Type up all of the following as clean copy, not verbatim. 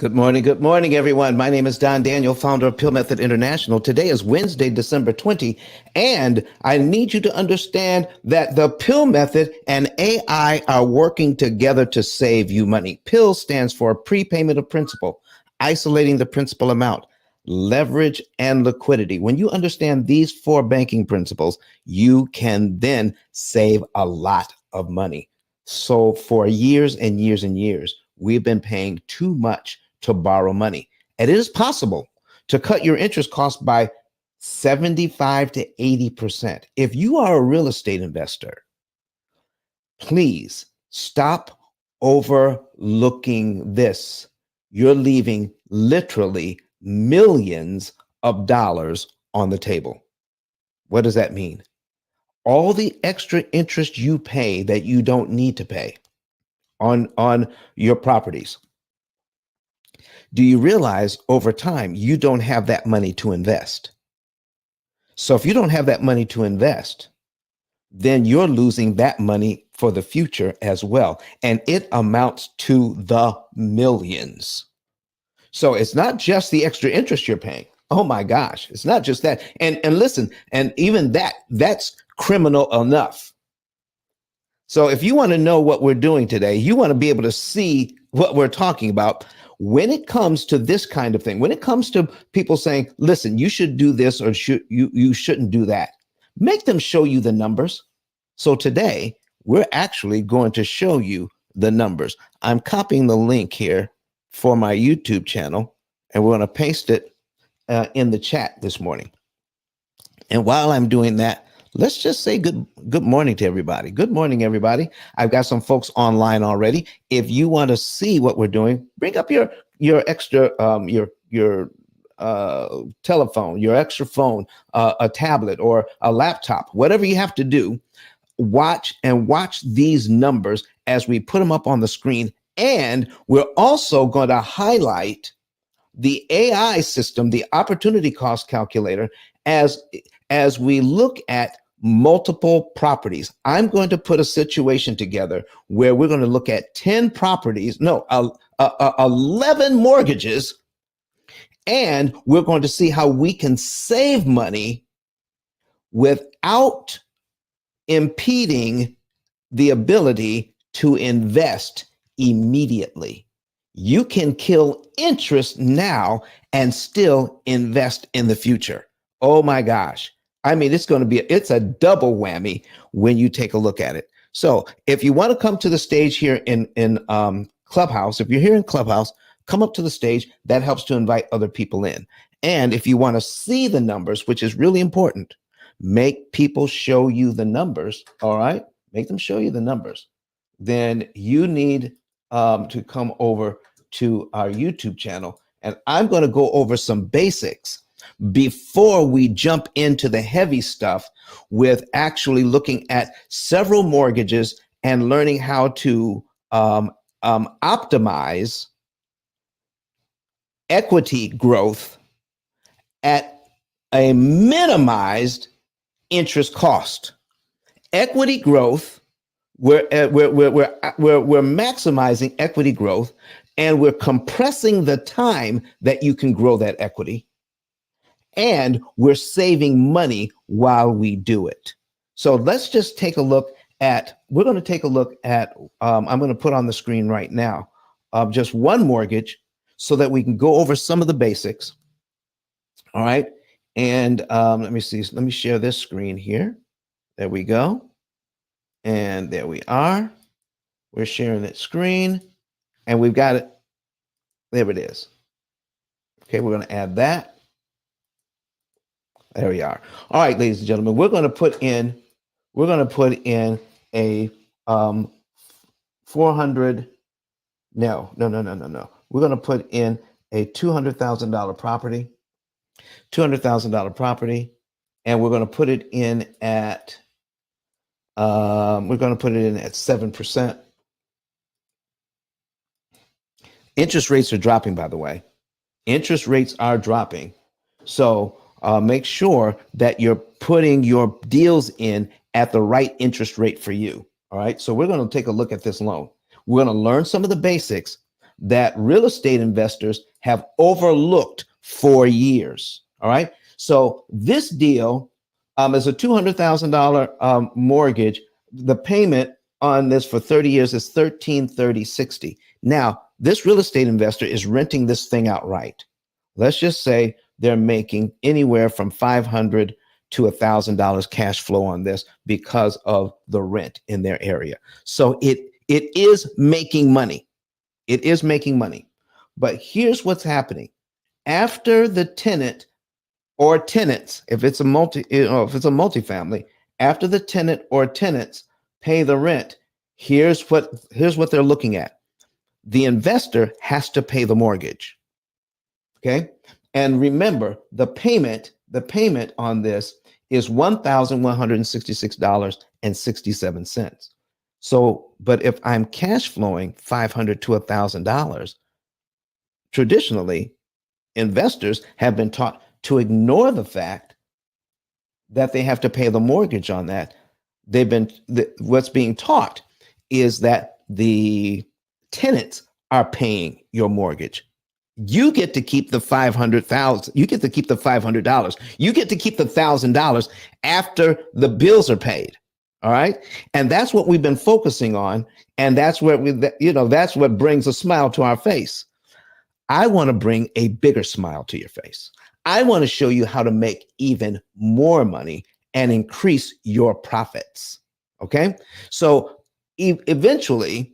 Good morning, everyone. My name is Don Daniel, founder of P.I.L.L Method International. Today is Wednesday, December 20, and I need you to understand that the P.I.L.L Method and AI are working together to save you money. P.I.L.L stands for prepayment of principal, isolating the principal amount, leverage, and liquidity. When you understand these four banking principles, you can then save a lot of money. So for years and years and years, we've been paying too much to borrow money. And it is possible to cut your interest cost by 75 to 80%. If you are a real estate investor, please stop overlooking this. You're leaving literally millions of dollars on the table. What does that mean? All the extra interest you pay that you don't need to pay on your properties. Do you realize over time you don't have that money to invest? So if you don't have that money to invest, then you're losing that money for the future as well. And it amounts to the millions. So it's not just the extra interest you're paying. Oh my gosh, it's not just that. And listen, and even that's criminal enough. So if you want to know what we're doing today, you want to be able to see what we're talking about. When it comes to this kind of thing, when it comes to people saying, listen, you should do this or you shouldn't do that, make them show you the numbers. So today, we're actually going to show you the numbers. I'm copying the link here for my YouTube channel, and we're going to paste it in the chat this morning. And while I'm doing that, let's just say good morning to everybody. Good morning, everybody. I've got some folks online already. If you want to see what we're doing, bring up your extra your telephone, your extra phone, a tablet or a laptop, whatever you have to do. Watch these numbers as we put them up on the screen. And we're also going to highlight the AI system, the opportunity cost calculator, as we look at multiple properties. I'm going to put a situation together where we're going to look at 10 properties, 11 mortgages, and we're going to see how we can save money without impeding the ability to invest immediately. You can kill interest now and still invest in the future. Oh my gosh. I mean, it's a double whammy when you take a look at it. So if you want to come to the stage here in Clubhouse, if you're here in Clubhouse, come up to the stage. That helps to invite other people in. And if you want to see the numbers, which is really important, make people show you the numbers. All right. Make them show you the numbers. Then you need to come over to our YouTube channel. And I'm going to go over some basics before we jump into the heavy stuff with actually looking at several mortgages and learning how to optimize equity growth at a minimized interest cost. Equity growth, we're maximizing equity growth, and we're compressing the time that you can grow that equity. And we're saving money while we do it. So let's just take a look at, I'm going to put on the screen right now, just one mortgage so that we can go over some of the basics. All right. And let me see, let me share this screen here. There we go. And there we are. We're sharing that screen and we've got it. There it is. Okay. We're going to add that. There we are. All right, ladies and gentlemen, we're going to put in a 400. No. We're going to put in a $200,000 property, and we're going to put it in at 7%. Interest rates are dropping, by the way. Interest rates are dropping. So make sure that you're putting your deals in at the right interest rate for you. All right. So we're going to take a look at this loan. We're going to learn some of the basics, that real estate investors have overlooked for years. All right. So this deal is a $200,000 mortgage. The payment on this for 30 years is 1330.60. Now, this real estate investor is renting this thing outright. Let's just say they're making anywhere from $500 to $1,000 cash flow on this because of the rent in their area. So it is making money. It is making money. But here's what's happening. After the tenant or tenants, if it's a multifamily, after the tenant or tenants pay the rent, here's what they're looking at. The investor has to pay the mortgage. Okay? And remember, the payment on this is $1,166.67. So, but if I'm cash flowing $500 to $1,000, traditionally, investors have been taught to ignore the fact that they have to pay the mortgage on that. What's being taught is that the tenants are paying your mortgage. You get to keep the $500,000. You get to keep the $500. You get to keep the $1,000 after the bills are paid. All right. And that's what we've been focusing on. And that's where that's what brings a smile to our face. I want to bring a bigger smile to your face. I want to show you how to make even more money and increase your profits. Okay. So eventually,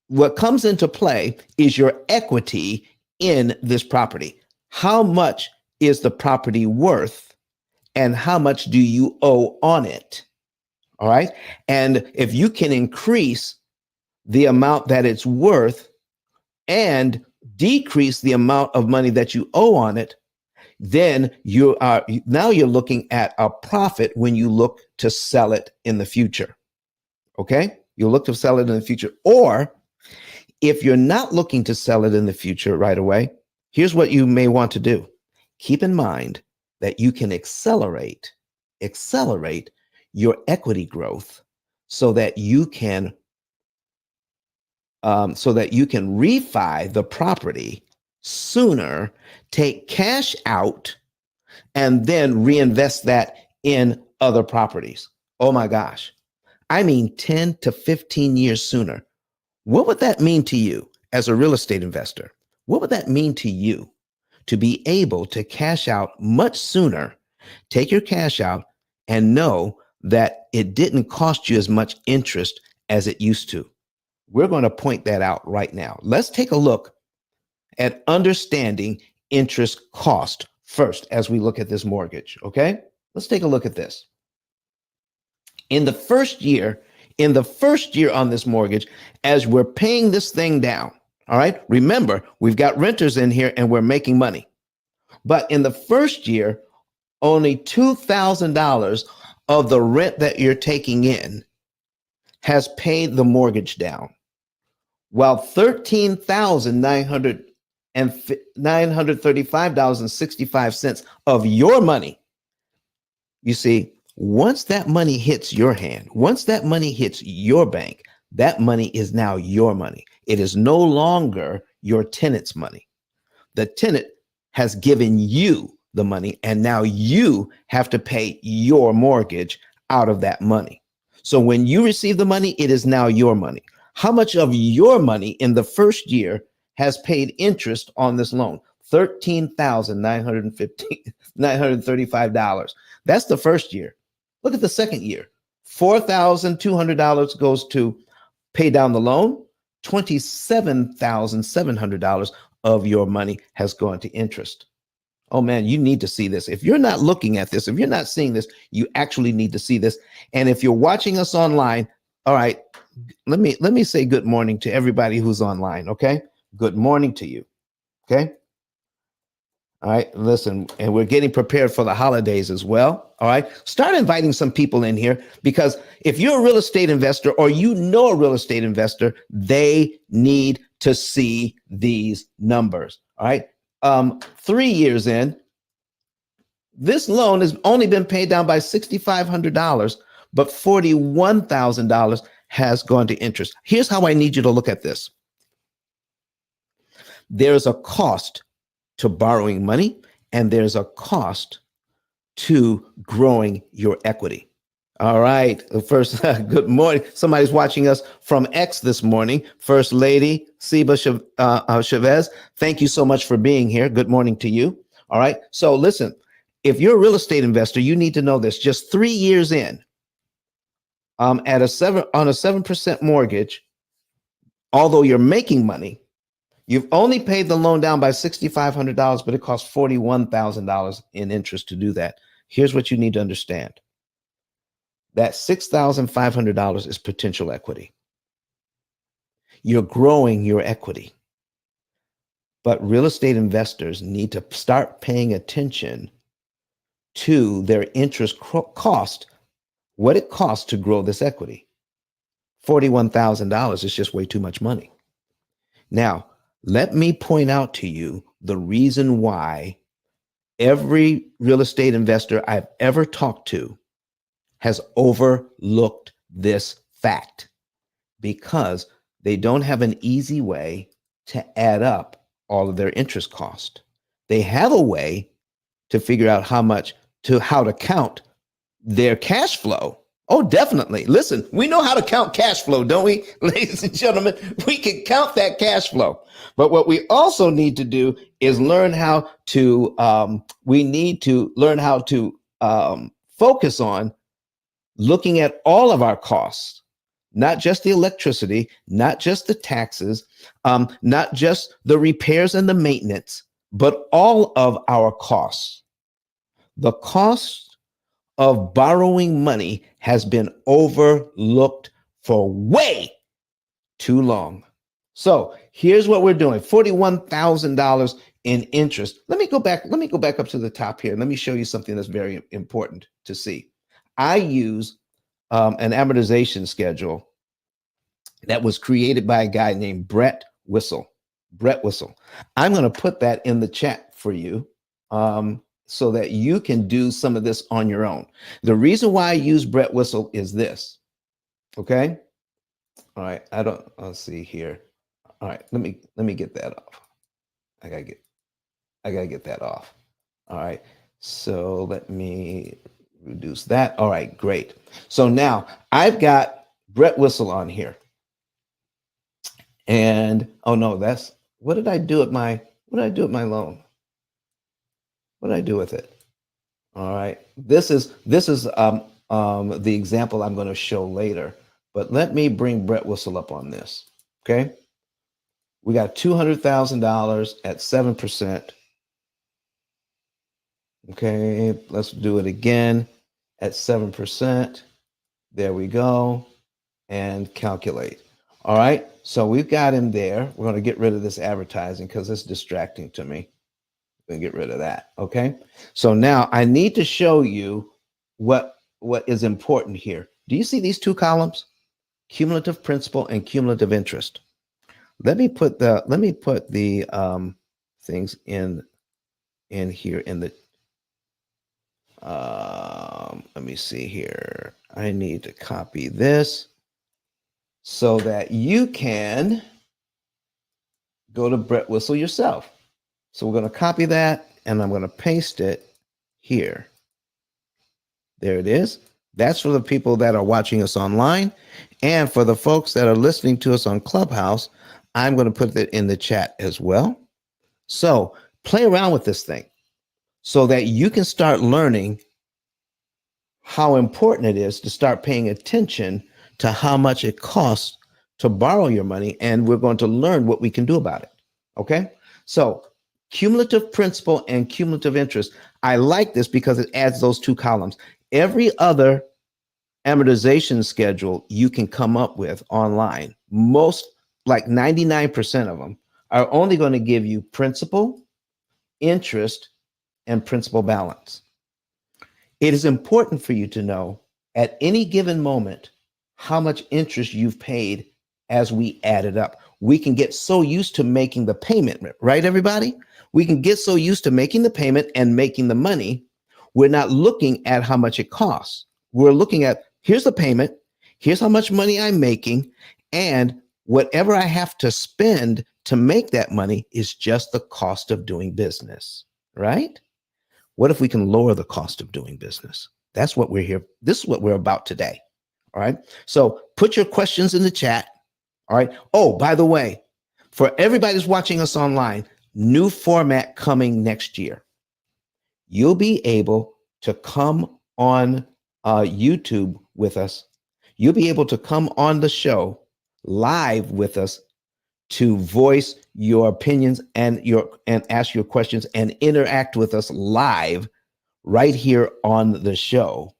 what comes into play is your equity in this property. How much is the property worth and how much do you owe on it? All right. And if you can increase the amount that it's worth and decrease the amount of money that you owe on it, then now you're looking at a profit when you look to sell it in the future. Okay. You'll look to sell it in the future. Or if you're not looking to sell it in the future right away, here's what you may want to do. Keep in mind that you can accelerate your equity growth so that you can refi the property sooner, take cash out, and then reinvest that in other properties. Oh my gosh. I mean, 10 to 15 years sooner. What would that mean to you as a real estate investor? What would that mean to you to be able to cash out much sooner, take your cash out, and know that it didn't cost you as much interest as it used to? We're going to point that out right now. Let's take a look at understanding interest cost first as we look at this mortgage, okay? Let's take a look at this. In the first year on this mortgage, as we're paying this thing down, all right? Remember, we've got renters in here and we're making money. But in the first year, only $2,000 of the rent that you're taking in has paid the mortgage down, while $13,935.65 of your money. You see, once that money hits your hand, once that money hits your bank, that money is now your money. It is no longer your tenant's money. The tenant has given you the money, and now you have to pay your mortgage out of that money. So when you receive the money, it is now your money. How much of your money in the first year has paid interest on this loan? $13,935. That's the first year. Look at the second year. $4,200 goes to pay down the loan. $27,700 of your money has gone to interest. Oh man, you need to see this. If you're not looking at this, if you're not seeing this, you actually need to see this. And if you're watching us online, all right, let me say good morning to everybody who's online, okay? Good morning to you, okay? All right, listen, and we're getting prepared for the holidays as well. All right, start inviting some people in here, because if you're a real estate investor or you know a real estate investor, they need to see these numbers. All right, 3 years in, this loan has only been paid down by $6,500, but $41,000 has gone to interest. Here's how I need you to look at this. There's a cost to borrowing money, and there's a cost to growing your equity. All right. First, good morning. Somebody's watching us from X this morning. First Lady Siba Chavez, thank you so much for being here. Good morning to you. All right. So listen, if you're a real estate investor, you need to know this. Just 3 years in, at a 7% mortgage, although you're making money, you've only paid the loan down by $6,500, but it costs $41,000 in interest to do that. Here's what you need to understand. That $6,500 is potential equity. You're growing your equity. But real estate investors need to start paying attention to their interest cost, what it costs to grow this equity. $41,000 is just way too much money. Now, let me point out to you the reason why every real estate investor I've ever talked to has overlooked this fact, because they don't have an easy way to add up all of their interest cost. They have a way to figure out how to count their cash flow. Oh, definitely. Listen, we know how to count cash flow, don't we? Ladies and gentlemen, we can count that cash flow. But what we also need to do is learn how to, focus on looking at all of our costs, not just the electricity, not just the taxes, not just the repairs and the maintenance, but all of our costs. The cost of borrowing money has been overlooked for way too long. So here's what we're doing: $41,000 in interest. Let me go back up to the top here. Let me show you something that's very important to see. I use an amortization schedule that was created by a guy named Brett Whistle. I'm going to put that in the chat for you, so that you can do some of this on your own. The reason why I use Brett Whistle is this. Okay. All right. I'll see here. All right. Let me get that off. I gotta get that off. All right. So let me reduce that. All right, great. So now I've got Brett Whistle on here. And oh no, what did I do with my loan? What did I do with it? All right. This is the example I'm going to show later. But let me bring Brett Whistle up on this. Okay. We got $200,000 at 7%. Okay, let's do it again at 7%. There we go. And calculate. All right. So we've got him there. We're going to get rid of this advertising because it's distracting to me. We're going to get rid of that. Okay. So now I need to show you what is important here. Do you see these two columns? Cumulative principal and cumulative interest. Let me put the things in here in the let me see here. I need to copy this so that you can go to Brett Whistle yourself. So we're going to copy that and I'm going to paste it here. There it is. That's for the people that are watching us online. And for the folks that are listening to us on Clubhouse, I'm going to put that in the chat as well. So play around with this thing so that you can start learning how important it is to start paying attention to how much it costs to borrow your money. And we're going to learn what we can do about it. Okay. So cumulative principal and cumulative interest. I like this because it adds those two columns. Every other amortization schedule you can come up with online, most, like 99% of them, are only going to give you principal, interest, and principal balance. It is important for you to know at any given moment how much interest you've paid as we add it up. We can get so used to making the payment, right, everybody? We can get so used to making the payment and making the money. We're not looking at how much it costs. We're looking at, here's the payment, here's how much money I'm making, and whatever I have to spend to make that money is just the cost of doing business, right? What if we can lower the cost of doing business? That's what we're here. This is what we're about today. All right. So put your questions in the chat. All right. Oh, by the way, for everybody that's watching us online, new format coming next year. You'll be able to come on YouTube with us. You'll be able to come on the show live with us to voice your opinions and ask your questions and interact with us live right here on the show.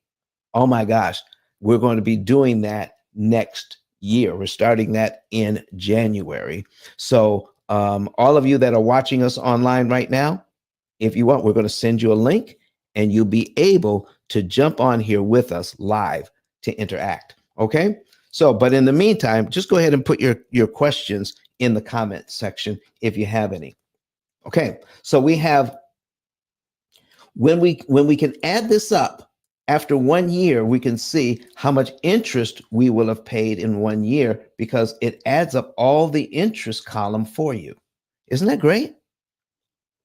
Oh my gosh, we're going to be doing that next year. We're starting that in January. So all of you that are watching us online right now, if you want, we're going to send you a link and you'll be able to jump on here with us live to interact. Okay. So, but in the meantime, just go ahead and put your questions in the comment section if you have any. Okay. So we have, when we can add this up after 1 year, we can see how much interest we will have paid in 1 year because it adds up all the interest column for you. Isn't that great?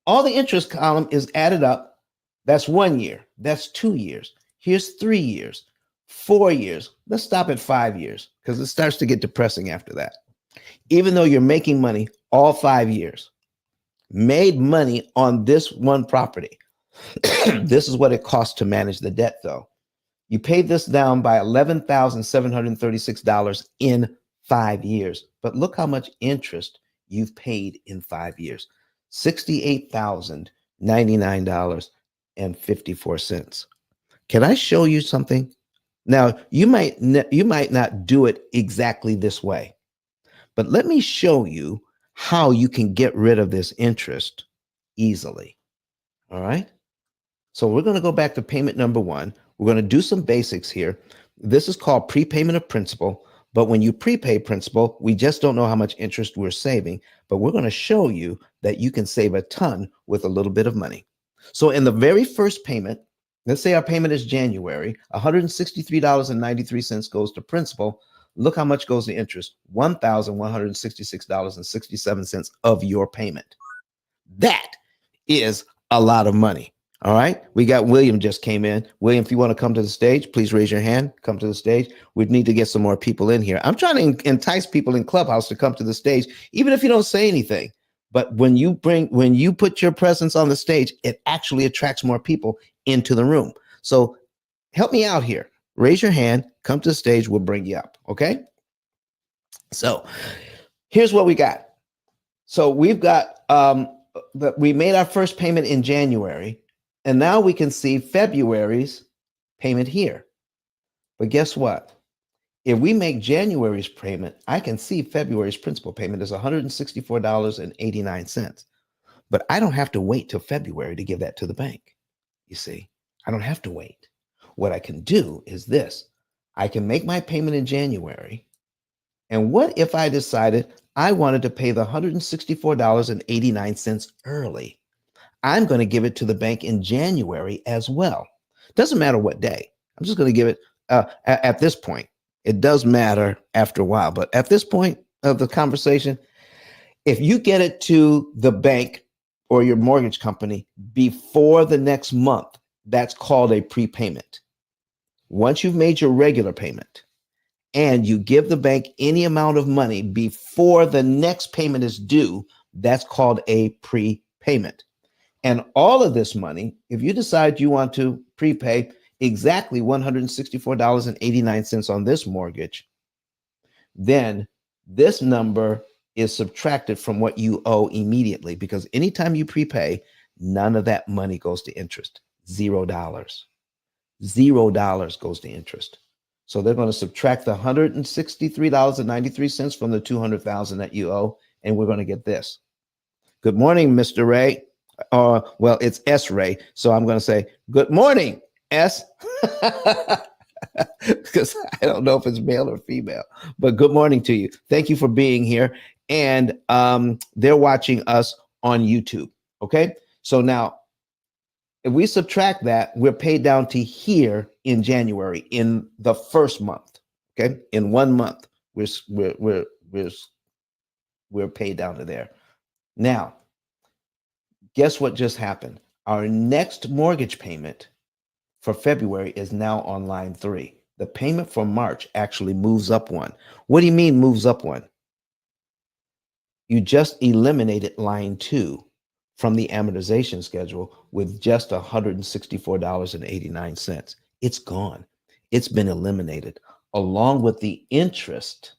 All the interest column is added up. That's 1 year. That's 2 years. Here's 3 years, 4 years. Let's stop at 5 years because it starts to get depressing after that. Even though you're making money all 5 years, made money on this one property. This is what it costs to manage the debt, though. You paid this down by $11,736 in 5 years. But look how much interest you've paid in 5 years. $68,099.54. Can I show you something? Now, you might not do it exactly this way, but let me show you how you can get rid of this interest easily. All right. So we're going to go back to payment number 1. We're going to do some basics here. This is called prepayment of principal. But when you prepay principal, we just don't know how much interest we're saving. But we're going to show you that you can save a ton with a little bit of money. So in the very first payment, let's say our payment is January, $163.93 goes to principal. Look how much goes to interest, $1,166.67 of your payment. That is a lot of money. All right. We got William just came in. William, if you want to come to the stage, please raise your hand. Come to the stage. We need to get some more people in here. I'm trying to entice people in Clubhouse to come to the stage, even if you don't say anything. But when you put your presence on the stage, it actually attracts more people into the room. So help me out here. Raise your hand. Come to the stage. We'll bring you up. Okay. So here's what we got. So we've got we made our first payment in January. And now we can see February's payment here. But guess what? If we make January's payment, I can see February's principal payment is $164.89. But I don't have to wait till February to give that to the bank. You see, I don't have to wait. What I can do is this. I can make my payment in January. And what if I decided I wanted to pay the $164.89 early? I'm going to give it to the bank in January as well. Doesn't matter what day. I'm just going to give it at this point. It does matter after a while, but at this point of the conversation, if you get it to the bank or your mortgage company before the next month, that's called a prepayment. Once you've made your regular payment and you give the bank any amount of money before the next payment is due, that's called a prepayment. And all of this money, if you decide you want to prepay exactly $164.89 on this mortgage, then this number is subtracted from what you owe immediately, because anytime you prepay, none of that money goes to interest. $0. $0 goes to interest. So they're going to subtract the $163.93 from the $200,000 that you owe, and we're going to get this. Good morning, Mr. Ray. Well, it's S. Ray, so I'm going to say good morning, S, because I don't know if it's male or female, but good morning to you. Thank you for being here. And they're watching us on YouTube. Okay, so now if we subtract that, we're paid down to here in January in the first month. Okay, in 1 month, we're we're paid down to there. Now, guess what just happened? Our next mortgage payment for February is now on line 3. The payment for March actually moves up one. What do you mean moves up one? You just eliminated line 2 from the amortization schedule with just $164.89. It's gone. It's been eliminated along with the interest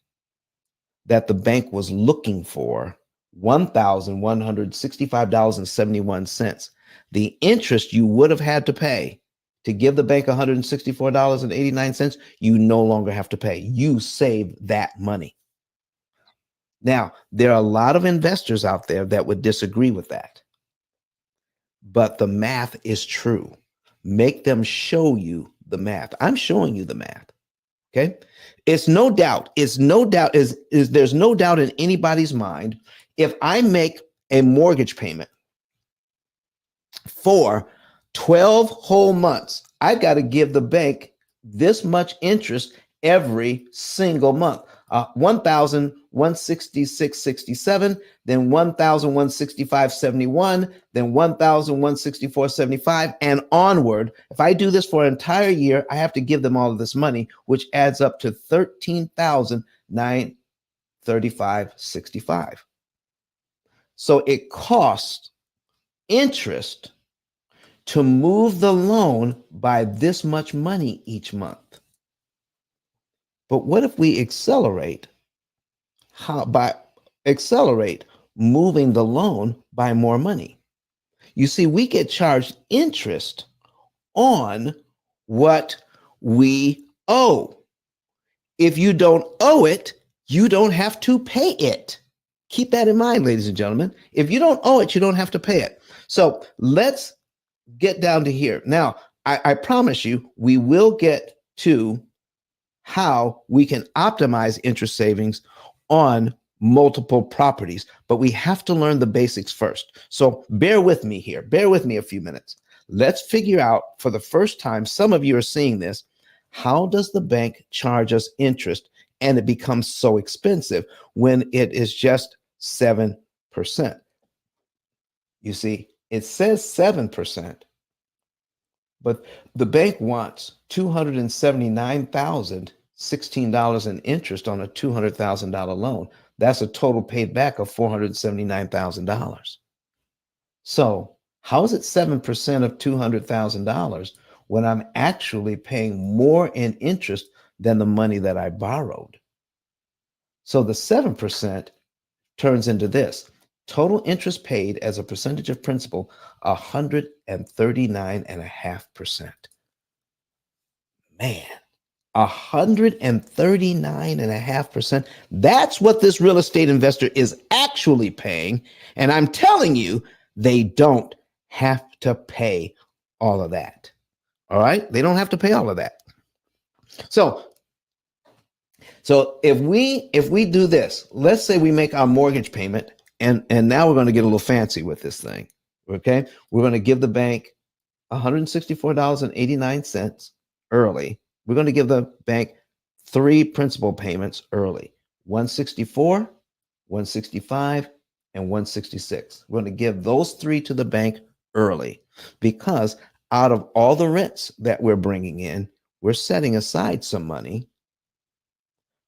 that the bank was looking for, $1,165.71. The interest you would have had to pay to give the bank $164.89, you no longer have to pay. You save that money. Now, there are a lot of investors out there that would disagree with that, but the math is true. Make them show you the math. I'm showing you the math. Okay. It's no doubt, there's no doubt in anybody's mind. If I make a mortgage payment for 12 whole months, I've got to give the bank this much interest every single month. 1,166.67, then 1,165.71, then 1,164.75, and onward. If I do this for an entire year, I have to give them all of this money, which adds up to $13,935.65. So it costs interest to move the loan by this much money each month. But what if we accelerate moving the loan by more money? You see, we get charged interest on what we owe. If you don't owe it, you don't have to pay it. Keep that in mind, ladies and gentlemen. If you don't owe it, you don't have to pay it. So let's get down to here. Now, I promise you, we will get to how we can optimize interest savings on multiple properties, but we have to learn the basics first. So bear with me here. Bear with me a few minutes. Let's figure out for the first time, some of you are seeing this, how does the bank charge us interest and it becomes so expensive when it is just 7%? You see, it says 7%, but the bank wants $279,016 in interest on a $200,000 loan. That's a total paid back of $479,000. So how is it 7% of $200,000 when I'm actually paying more in interest than the money that I borrowed? So the 7% turns into this. Total interest paid as a percentage of principal, 139.5%. Man, 139.5%. That's what this real estate investor is actually paying. And I'm telling you, they don't have to pay all of that. All right? They don't have to pay all of that. So if we do this, let's say we make our mortgage payment, and now we're going to get a little fancy with this thing. Okay? We're going to give the bank $164.89 early. We're going to give the bank 3 principal payments early: 164, 165, and 166. We're going to give those 3 to the bank early because out of all the rents that we're bringing in, we're setting aside some money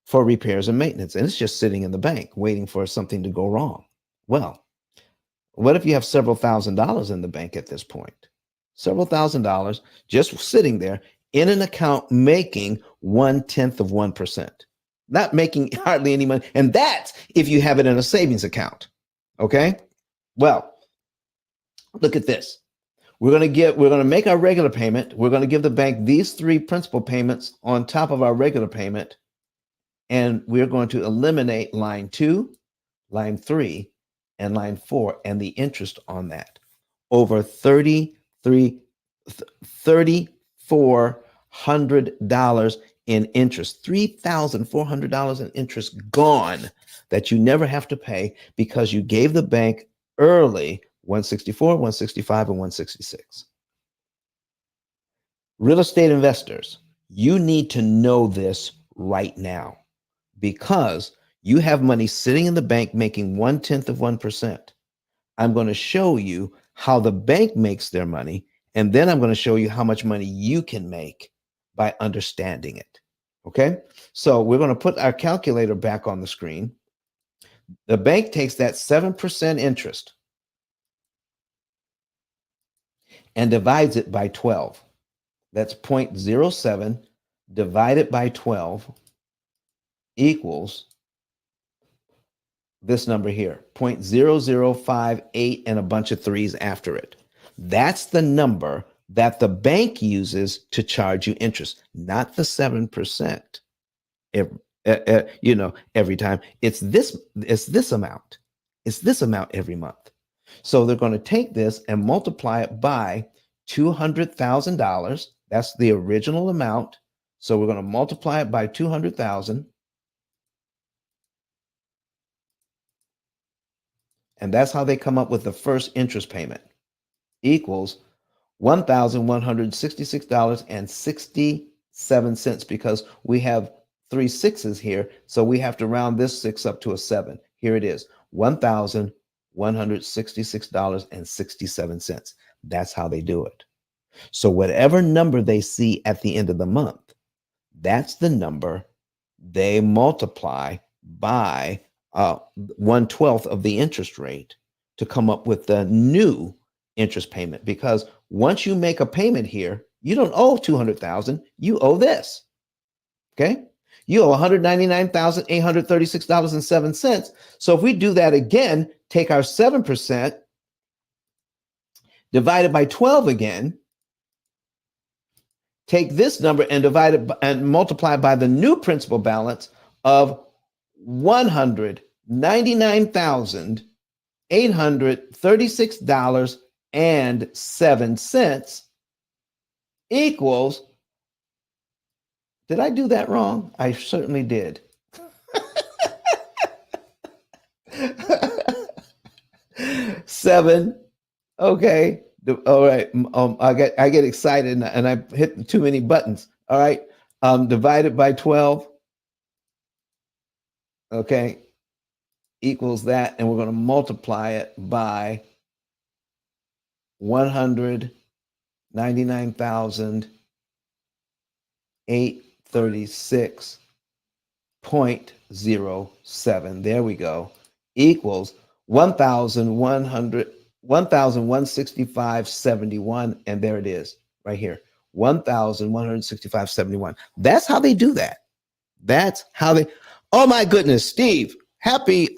for repairs and maintenance, and it's just sitting in the bank waiting for something to go wrong. Well, what if you have several $1,000s in the bank at this point? Several $1,000s just sitting there in an account making 0.1%, not making hardly any money. And that's if you have it in a savings account. Okay. Well, look at this. We're going to make our regular payment. We're going to give the bank these 3 principal payments on top of our regular payment. And we're going to eliminate line 2, line 3, and line 4, and the interest on that. Over $3,400 in interest, $3,400 in interest gone that you never have to pay because you gave the bank early 164, 165, and 166. Real estate investors, you need to know this right now because You have money sitting in the bank making 1/10 of 1%. I'm going to show you how the bank makes their money, and then I'm going to show you how much money you can make by understanding it. Okay, so we're going to put our calculator back on the screen. The bank takes that 7% interest and divides it by 12. That's 0.07 divided by 12 equals this number here, 0.0058 and a bunch of threes after it. That's the number that the bank uses to charge you interest, not the 7%. Every time. It's this amount. It's this amount every month. So they're going to take this and multiply it by $200,000. That's the original amount. So we're going to multiply it by 200,000. And that's how they come up with the first interest payment, equals $1,166.67, because we have 3 sixes here. So we have to round this 6 up to a 7. Here it is, $1,166.67. That's how they do it. So whatever number they see at the end of the month, that's the number they multiply by 1/12 of the interest rate to come up with the new interest payment. Because once you make a payment here, you don't owe 200,000, you owe this. Okay? You owe $199,836.07. So if we do that again, take our 7%, divide it by 12 again, take this number and divide it and multiply by the new principal balance of $199,836.07 equals, did I do that wrong? I certainly did. Seven. Okay. All right. I get excited and I hit too many buttons. All right. Divided by 12. Okay. Equals that. And we're going to multiply it by 199,836.07. There we go. Equals 1,165.71. And there it is right here. 1,165.71. That's how they do that. That's how they, oh my goodness, Steve, happy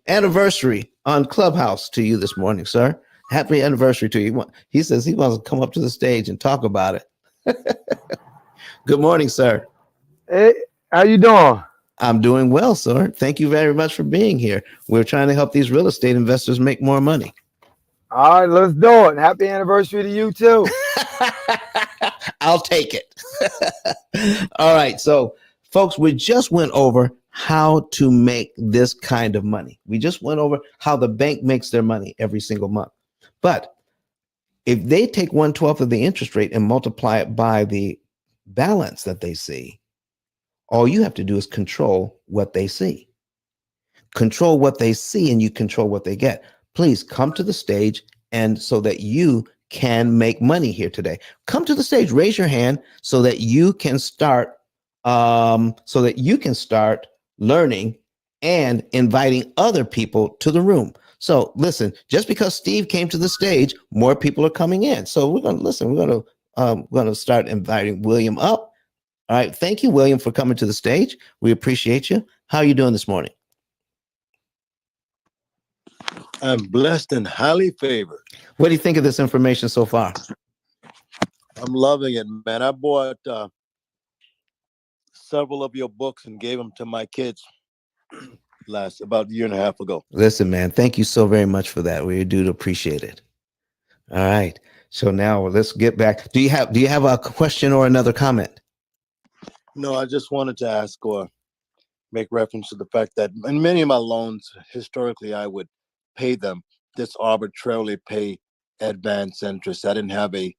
anniversary on Clubhouse to you this morning, sir. Happy anniversary to you. He says he wants to come up to the stage and talk about it. Good morning, sir. Hey, how you doing? I'm doing well, sir. Thank you very much for being here. We're trying to help these real estate investors make more money. All right, let's do it. Happy anniversary to you too. I'll take it. All right. So, folks, we just went over how to make this kind of money. We just went over how the bank makes their money every single month. But if they take 1/12 of the interest rate and multiply it by the balance that they see, all you have to do is control what they see. Control what they see and you control what they get. Please come to the stage, and so that you can make money here today. Come to the stage, raise your hand so that you can start learning and inviting other people to the room. So listen, just because Steve came to the stage, more people are coming in. So we're going to listen. We're going to start inviting William up. All right. Thank you, William, for coming to the stage. We appreciate you. How are you doing this morning? I'm blessed and highly favored. What do you think of this information so far? I'm loving it, man. I bought several of your books and gave them to my kids about a year and a half ago. Listen, man, thank you so very much for that. We do appreciate it. All right. So now let's get back. Do you have a question or another comment? No, I just wanted to ask or make reference to the fact that in many of my loans, historically, I would pay them, just arbitrarily pay advance interest. I didn't have a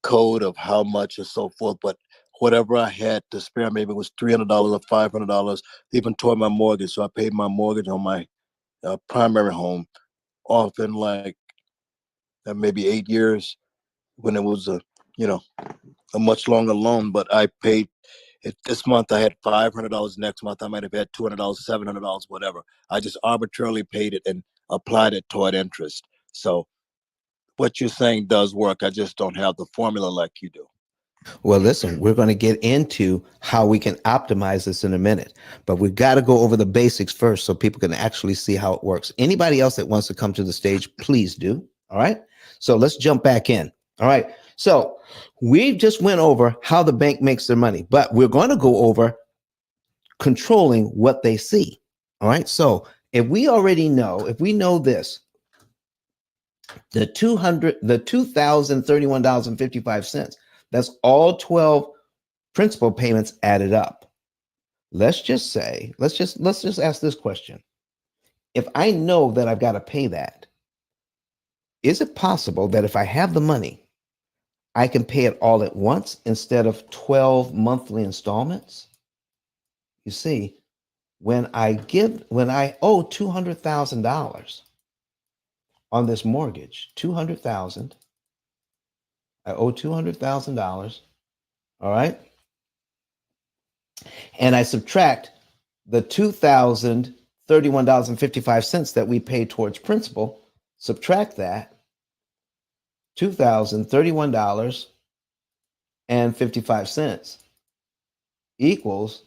code of how much or so forth, but whatever I had to spare. Maybe it was $300 or $500, even toward my mortgage. So I paid my mortgage on my primary home off in like maybe 8 years when it was you know, a much longer loan. But I paid it this month. I had $500. Next month I might have had $200, $700, whatever. I just arbitrarily paid it and applied it toward interest. So what you're saying does work. I just don't have the formula like you do. Well, listen, we're going to get into how we can optimize this in a minute, but we've got to go over the basics first so people can actually see how it works. Anybody else that wants to come to the stage, please do. All right. So let's jump back in. All right. So we just went over how the bank makes their money, but we're going to go over controlling what they see. All right. So if we know this, the $2,031.55, that's all 12 principal payments added up. Let's just ask this question. If I know that I've got to pay that, is it possible that if I have the money, I can pay it all at once instead of 12 monthly installments? You see, when I owe $200,000 on this mortgage, $200,000, I owe $200,000, all right? And I subtract the $2,031.55 that we paid towards principal, subtract that, $2,031.55 equals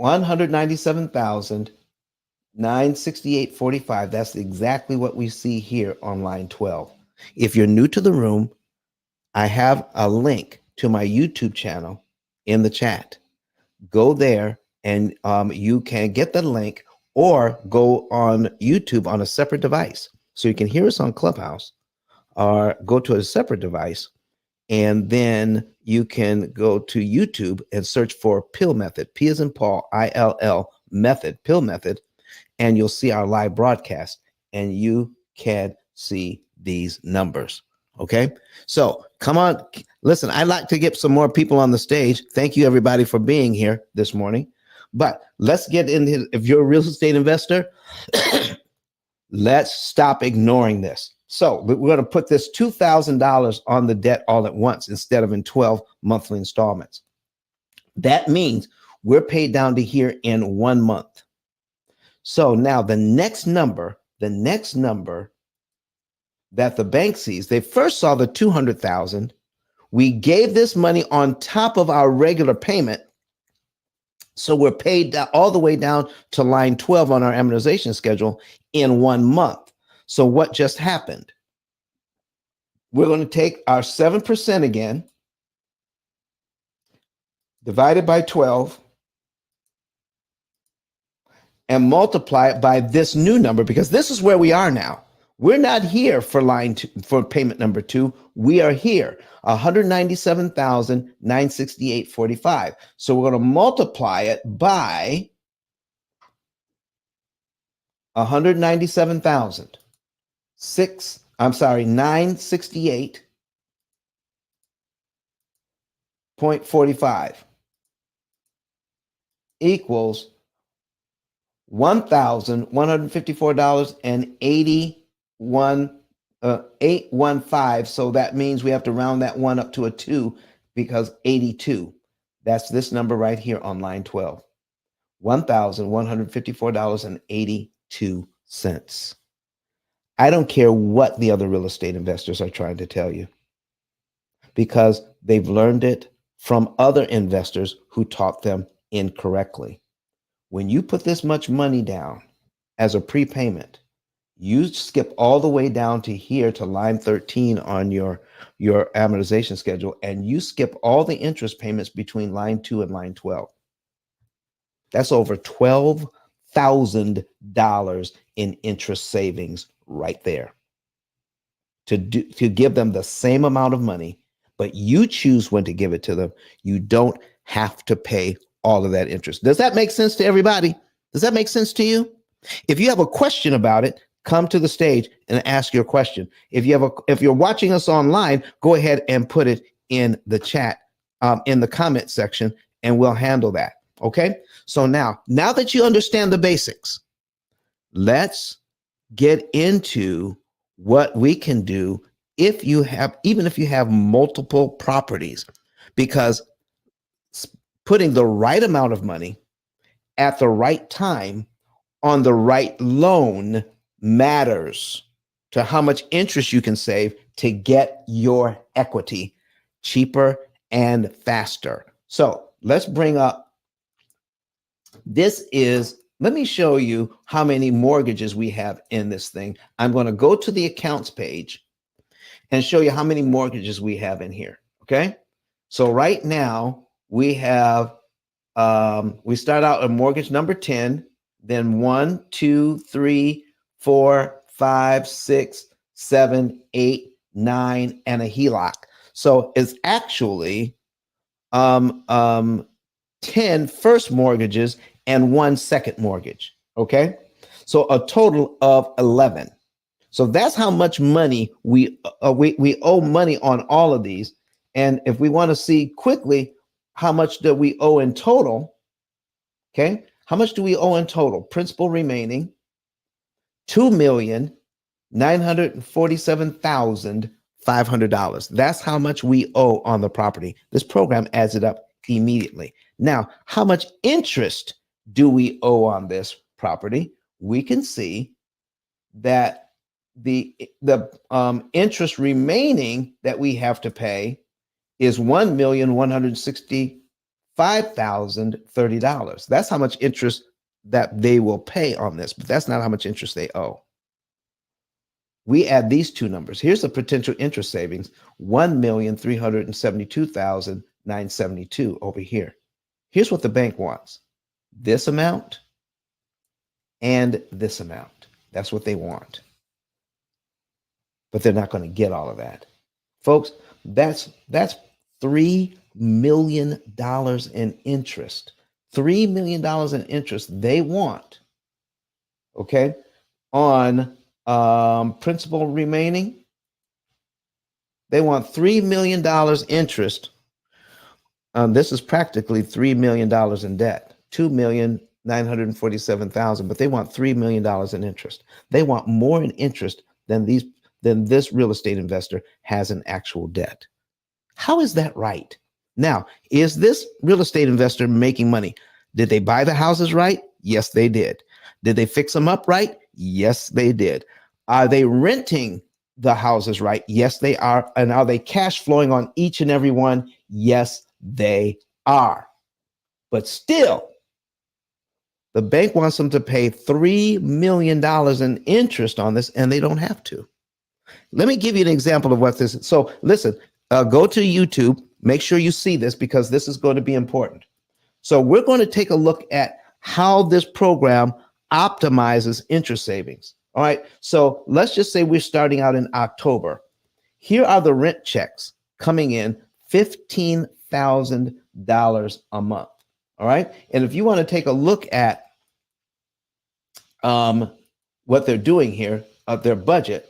$197,968.45. That's exactly what we see here on line 12. If you're new to the room, I have a link to my YouTube channel in the chat. Go there and you can get the link or go on YouTube on a separate device. So you can hear us on Clubhouse or go to a separate device. And then you can go to YouTube and search for P.I.L.L method, P as in Paul, I-L-L method, P.I.L.L method. And you'll see our live broadcast and you can see these numbers. Okay. So come on. Listen, I'd like to get some more people on the stage. Thank you, everybody, for being here this morning. But let's get into, if you're a real estate investor, let's stop ignoring this. So we're going to put this $2,000 on the debt all at once instead of in 12 monthly installments. That means we're paid down to here in 1 month. So now the next number that the bank sees, they first saw the 200,000. We gave this money on top of our regular payment. So we're paid all the way down to line 12 on our amortization schedule in 1 month. So what just happened? We're going to take our 7% again, divided by 12, and multiply it by this new number, because this is where we are now. We're not here for line two, for payment number 2. We are here, $197,968.45. So we're going to multiply it by 968.45 equals $1,154.81.815. So that means we have to round that one up to a 2 because 82. That's this number right here on line 12. $1,154.82. I don't care what the other real estate investors are trying to tell you, because they've learned it from other investors who taught them incorrectly. When you put this much money down as a prepayment, you skip all the way down to here to line 13 on your amortization schedule, and you skip all the interest payments between line 2 and line 12. That's over $12,000 in interest savings right there. To give them the same amount of money, but you choose when to give it to them. You don't have to pay all of that interest. Does that make sense to everybody? Does that make sense to you? If you have a question about it, come to the stage and ask your question. If you're watching us online, go ahead and put it in the chat in the comment section, and we'll handle that. Okay. So now that you understand the basics, let's get into what we can do even if you have multiple properties, because putting the right amount of money at the right time on the right loan matters to how much interest you can save to get your equity cheaper and faster. So let's bring up, let me show you how many mortgages we have in this thing. I'm going to go to the accounts page and show you how many mortgages we have in here. Okay. So right now we have, we start out at mortgage number 10, then 1, 2, 3, 4, 5, 6, 7, 8, 9, and a HELOC. So it's actually 10 first mortgages and 1 second mortgage. Okay. So a total of 11. So that's how much money we owe money on all of these. And if we want to see quickly how much do we owe in total, okay, how much do we owe in total? Principal remaining, $2,947,500. That's how much we owe on the property. This program adds it up immediately. Now, how much interest do we owe on this property? We can see that the interest remaining that we have to pay is $1,165,030. That's how much interest that they will pay on this, but that's not how much interest they owe. We add these two numbers. Here's the potential interest savings, $1,372,972 over here. Here's what the bank wants: this amount and this amount. That's what they want. But they're not going to get all of that. Folks, that's $3 million in interest. $3 million in interest they want, okay, on principal remaining. They want $3 million interest. This is practically $3 million in debt, $2,947,000, but they want $3 million in interest. They want more in interest than this real estate investor has in actual debt. How is that right? Now, is this real estate investor making money? Did they buy the houses right? Yes, they did. Did they fix them up right? Yes, they did. Are they renting the houses right? Yes, they are. And are they cash flowing on each and every one? Yes, they are. But still, the bank wants them to pay $3 million in interest on this, and they don't have to. Let me give you an example of what this is. So listen, go to YouTube, make sure you see this, because this is going to be important. So we're going to take a look at how this program optimizes interest savings. All right. So let's just say we're starting out in October. Here are the rent checks coming in, $15,000 a month. All right. And if you want to take a look at what they're doing here, their budget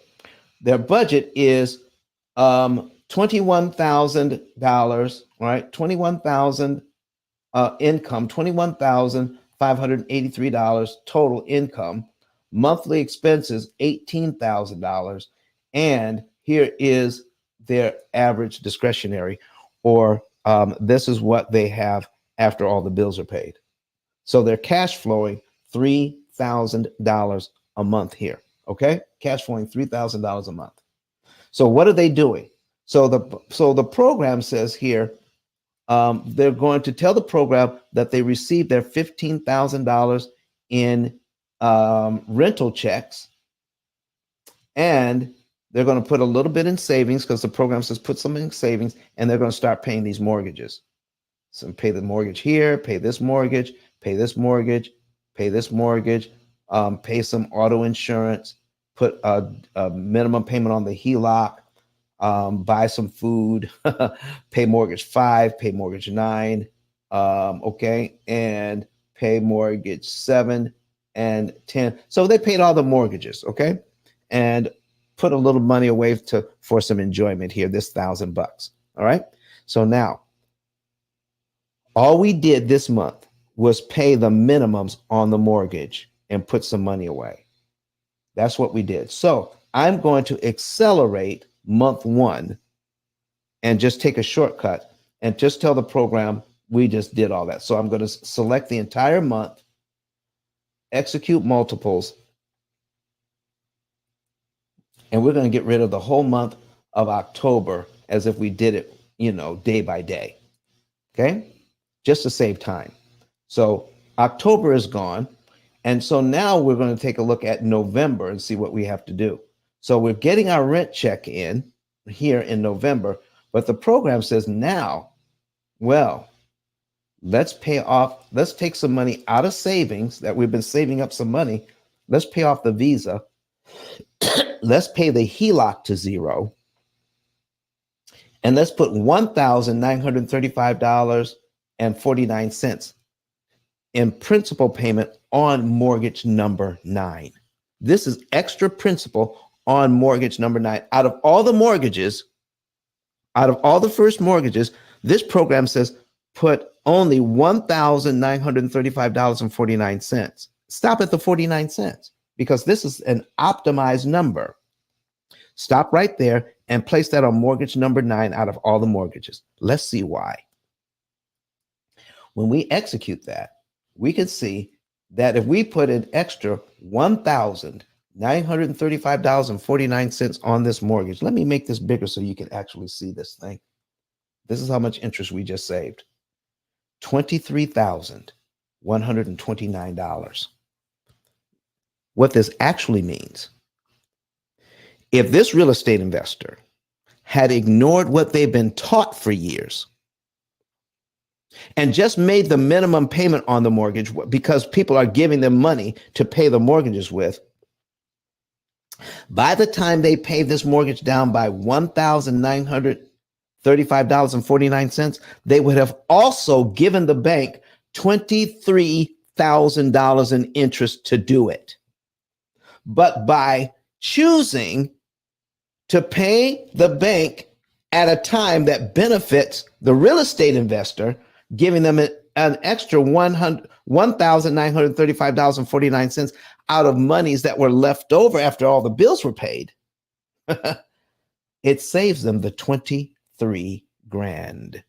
is $21,000, right? 21,000 income, $21,583 total income. Monthly expenses, $18,000. And here is their average discretionary, or this is what they have after all the bills are paid. So they're cash flowing $3,000 a month here. Okay, cash flowing $3,000 a month. So what are they doing? So the program says here, they're going to tell the program that they received their $15,000 in rental checks, and they're going to put a little bit in savings, because the program says put some in savings, and they're going to start paying these mortgages. So pay the mortgage here, pay this mortgage, pay this mortgage, pay this mortgage, pay some auto insurance, put a minimum payment on the HELOC, buy some food, pay mortgage 5, pay mortgage 9, okay, and pay mortgage 7 and 10. So they paid all the mortgages, okay, and put a little money away for some enjoyment here, this $1,000. All right. So now All we did this month was pay the minimums on the mortgage and put some money away. That's what we did. So I'm going to accelerate month one and just take a shortcut and just tell the program we just did all that. So I'm going to select the entire month, execute multiples, and we're going to get rid of the whole month of October as if we did it, day by day. Okay? Just to save time. So October is gone. And so now we're going to take a look at November and see what we have to do. So we're getting our rent check in here in November, but the program says now, well, let's take some money out of savings that we've been saving up some money. Let's pay off the Visa. Let's pay the HELOC to zero. And let's put $1,935.49 in principal payment on mortgage number 9. This is extra principal on mortgage number 9. Out of all the first mortgages, this program says put only $1,935.49. Stop at the 49 cents because this is an optimized number. Stop right there and place that on mortgage number 9 out of all the mortgages. Let's see why. When we execute that, we can see that if we put an extra $1,935.49 on this mortgage, let me make this bigger so you can actually see this thing. This is how much interest we just saved. $23,129. What this actually means, if this real estate investor had ignored what they've been taught for years and just made the minimum payment on the mortgage because people are giving them money to pay the mortgages with, by the time they pay this mortgage down by $1,935.49, they would have also given the bank $23,000 in interest to do it. But by choosing to pay the bank at a time that benefits the real estate investor, giving them an extra $1,935.49 out of monies that were left over after all the bills were paid, it saves them the 23 grand.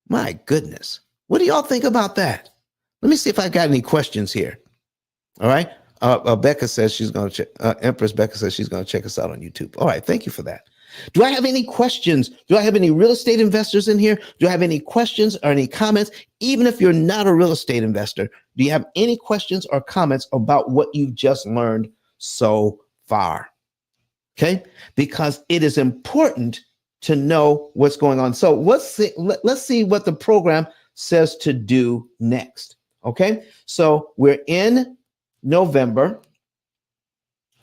My goodness. What do y'all think about that? Let me see if I got any questions here. All right. Becca says she's going to check. Empress Becca says she's going to check us out on YouTube. All right. Thank you for that. Do I have any questions? Do I have any real estate investors in here? Do I have any questions or any comments? Even if you're not a real estate investor, do you have any questions or comments about what you've just learned so far? Okay. Because it is important to know what's going on. So let's see what the program says to do next. Okay. So we're in November.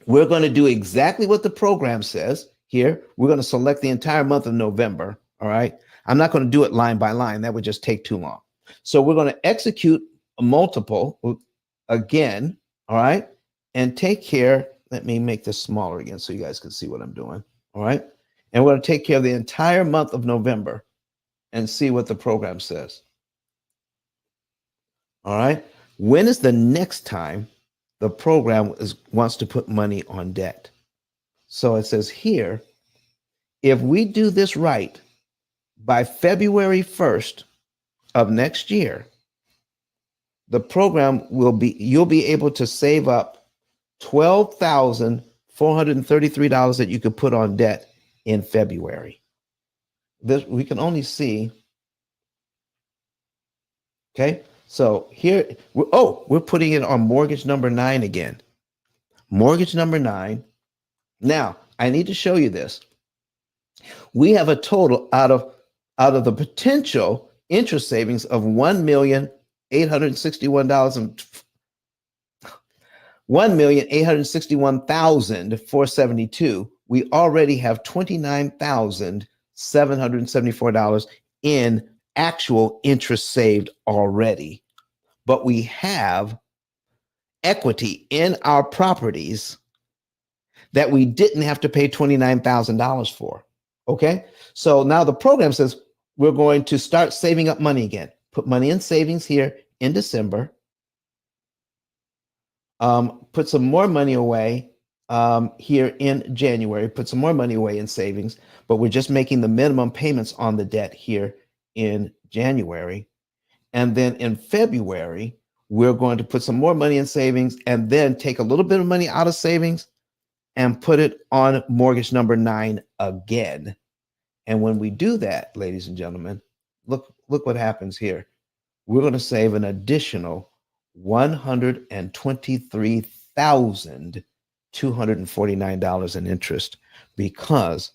We're going to do exactly what the program says here. We're going to select the entire month of November. All right. I'm not going to do it line by line. That would just take too long. So we're going to execute a multiple again. All right. And take care. Let me make this smaller again so you guys can see what I'm doing. All right. And we're going to take care of the entire month of November and see what the program says. All right. When is the next time the program wants to put money on debt? So it says here, if we do this right by February 1st of next year, the program you'll be able to save up $12,433 that you could put on debt in February. This we can only see. Okay. So here, we're putting it on mortgage number 9 again. Mortgage number 9. Now, I need to show you this. We have a total out of the potential interest savings of $1,861,472. We already have $29,774 in actual interest saved already. But we have equity in our properties that we didn't have to pay $29,000 for. Okay. So now the program says, we're going to start saving up money again. Put money in savings here in December. Put some more money away here in January. Put some more money away in savings, but we're just making the minimum payments on the debt here in January. And then in February, we're going to put some more money in savings and then take a little bit of money out of savings and put it on mortgage number 9 again. And when we do that, ladies and gentlemen, look what happens here. We're going to save an additional $123,249 in interest because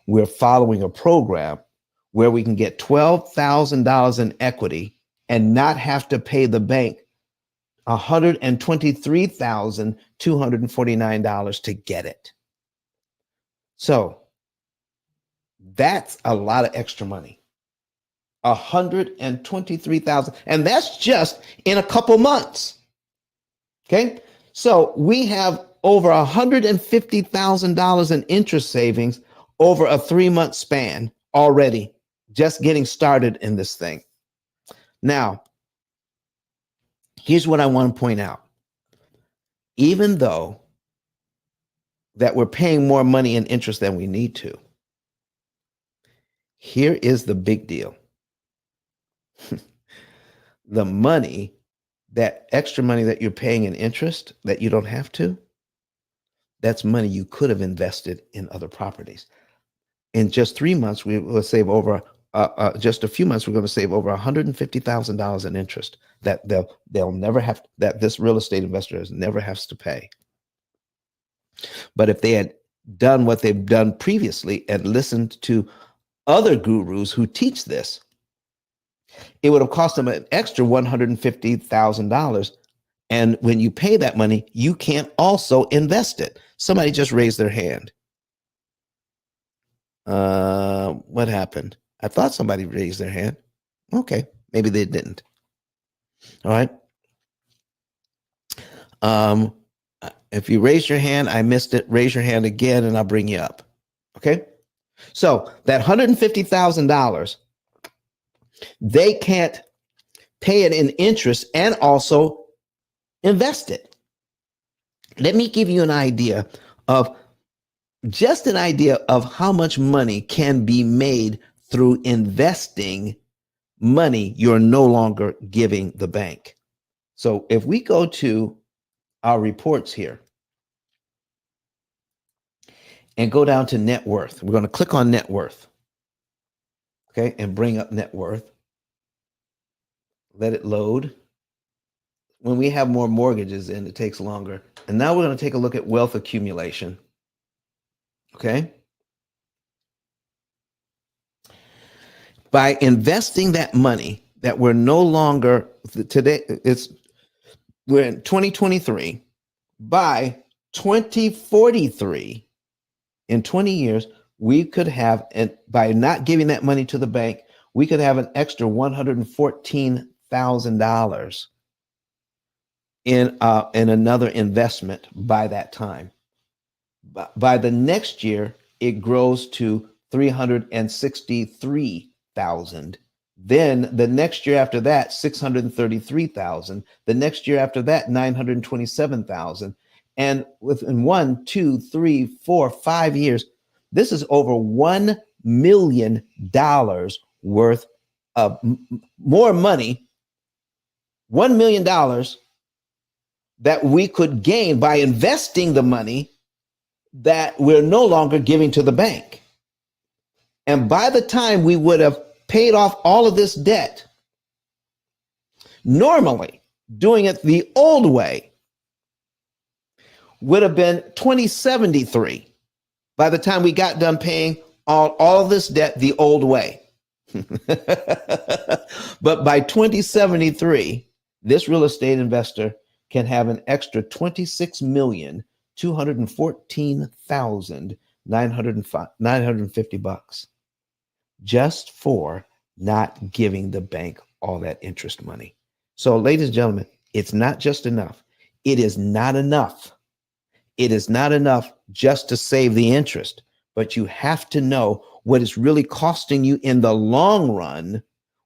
we're following a program where we can get $12,000 in equity and not have to pay the bank $123,249 to get it. So that's a lot of extra money. 123,000, and that's just in a couple months. Okay, so we have over $150,000 in interest savings over a 3-month span already, just getting started in this thing. Now, here's what I want to point out. Even though that we're paying more money in interest than we need to, here is the big deal. The money, that extra money that you're paying in interest that you don't have to, that's money you could have invested in other properties. In just 3 months, we will save over, just a few months, we're going to save over $150,000 in interest that they'll never have, that this real estate investor never has to pay. But if they had done what they've done previously and listened to other gurus who teach this, it would have cost them an extra $150,000. And when you pay that money, you can't also invest it. Somebody just raised their hand. What happened? I thought somebody raised their hand. Okay, maybe they didn't. All right. If you raise your hand, I missed it. Raise your hand again, and I'll bring you up. Okay. So that $150,000, they can't pay it in interest and also invest it. Let me give you an idea of how much money can be made through investing money you're no longer giving the bank. So if we go to our reports here and go down to net worth, we're going to click on net worth. Okay, and bring up net worth. Let it load. When we have more mortgages in, it takes longer. And now we're going to take a look at wealth accumulation. Okay. By investing that money that we're no longer, today, we're in 2023. By 2043, in 20 years, we could have, and by not giving that money to the bank, we could have an extra $114,000 in another investment by that time. By the next year, it grows to 363,000. Then the next year after that, 633,000. The next year after that, 927,000. And within 1, 2, 3, 4, 5 years, this is over $1 million worth of more money, $1 million that we could gain by investing the money that we're no longer giving to the bank. And by the time we would have paid off all of this debt, normally doing it the old way would have been 2073 by the time we got done paying all this debt the old way. But by 2073, this real estate investor can have an extra $26,214,950 just for not giving the bank all that interest money. So, ladies and gentlemen, it's not just enough. It is not enough. It is not enough just to save the interest, but you have to know what it's really costing you in the long run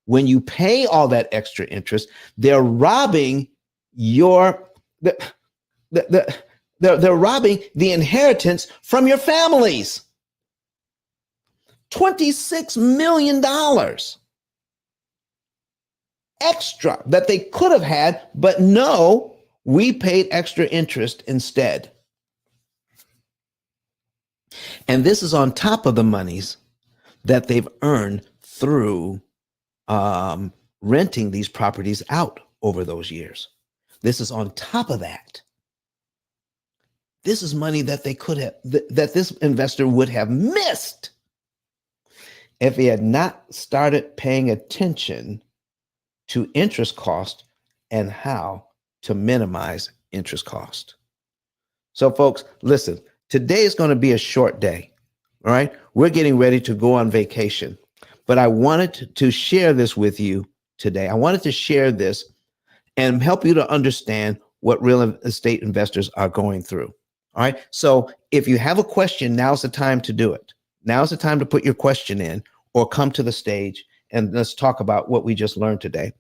when you pay all that extra interest. They're robbing your the, they're robbing the inheritance from your families. $26 million extra that they could have had, but no, we paid extra interest instead. And this is on top of the monies that they've earned through renting these properties out over those years. This is on top of that. This is money that they could have, that this investor would have missed if he had not started paying attention to interest cost and how to minimize interest cost. So folks, listen, today is going to be a short day. All right. We're getting ready to go on vacation, but I wanted to share this with you today. I wanted to share this and help you to understand what real estate investors are going through. All right. So if you have a question, now's the time to do it. Now's the time to put your question in or come to the stage and let's talk about what we just learned today,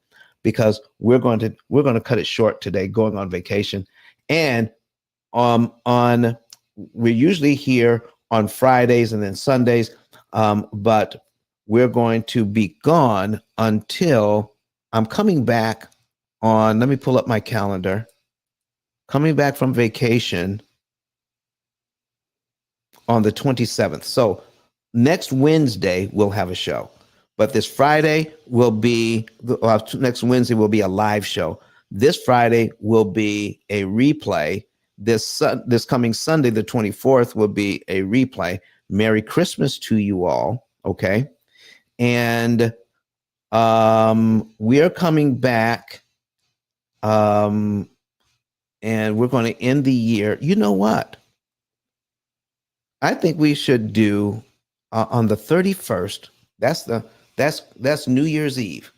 because we're going to cut it short today, going on vacation. And we're usually here on Fridays and then Sundays, but we're going to be gone until I'm coming back on, let me pull up my calendar, coming back from vacation on the 27th. So next Wednesday, we'll have a show. But this Friday will be, next Wednesday will be a live show. This Friday will be a replay. This coming Sunday, the 24th, will be a replay. Merry Christmas to you all, okay? And we are coming back, and we're going to end the year. You know what? I think we should do on the 31st. That's New Year's Eve.